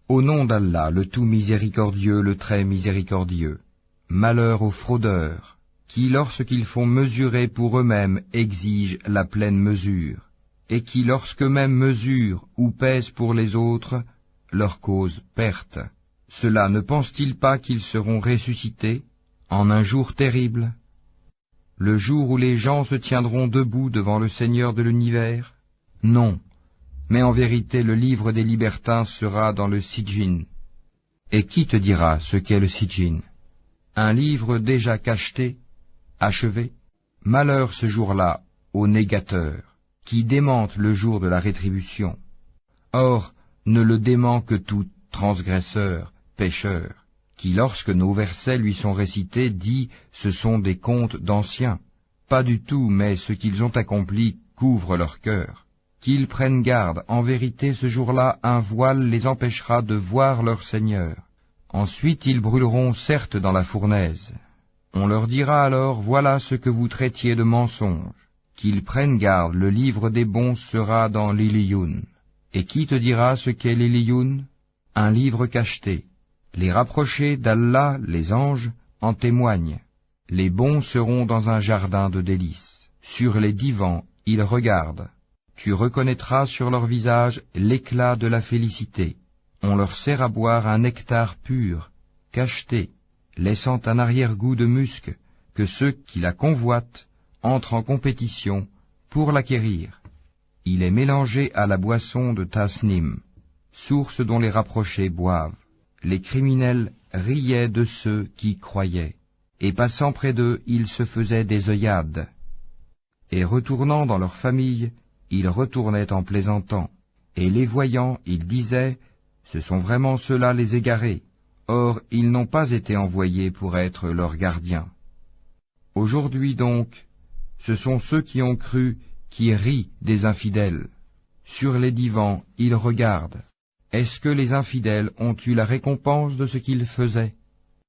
Au nom d'Allah, le tout miséricordieux, le très miséricordieux. Malheur aux fraudeurs, qui lorsqu'ils font mesurer pour eux-mêmes exigent la pleine mesure, et qui lorsqu'eux-mêmes mesurent ou pèsent pour les autres, leur causent perte. Cela ne pense-t-il pas qu'ils seront ressuscités en un jour terrible, le jour où les gens se tiendront debout devant le Seigneur de l'univers? Non, mais en vérité le livre des libertins sera dans le Sijjin. Et qui te dira ce qu'est le Sijjin? Un livre déjà cacheté, achevé? Malheur ce jour-là aux négateurs, qui démentent le jour de la rétribution. Or, ne le dément que tout transgresseur, pécheur, qui lorsque nos versets lui sont récités dit « ce sont des contes d'anciens ». Pas du tout, mais ce qu'ils ont accompli couvre leur cœur. Qu'ils prennent garde, en vérité ce jour-là un voile les empêchera de voir leur Seigneur. Ensuite ils brûleront certes dans la fournaise. On leur dira alors, voilà ce que vous traitiez de mensonge. Qu'ils prennent garde, le livre des bons sera dans l'Iliyun. Et qui te dira ce qu'est l'Iliyun? Un livre cacheté. Les rapprochés d'Allah, les anges, en témoignent. Les bons seront dans un jardin de délices. Sur les divans, ils regardent. Tu reconnaîtras sur leur visage l'éclat de la félicité. On leur sert à boire un nectar pur, cacheté, laissant un arrière-goût de musc, que ceux qui la convoitent entrent en compétition pour l'acquérir. Il est mélangé à la boisson de Tasnim, source dont les rapprochés boivent. Les criminels riaient de ceux qui croyaient, et passant près d'eux, ils se faisaient des œillades. Et retournant dans leur famille, ils retournaient en plaisantant, et les voyant, ils disaient, « Ce sont vraiment ceux-là les égarés, or ils n'ont pas été envoyés pour être leurs gardiens. » Aujourd'hui donc, ce sont ceux qui ont cru qui rient des infidèles. Sur les divans, ils regardent. Est-ce que les infidèles ont eu la récompense de ce qu'ils faisaient?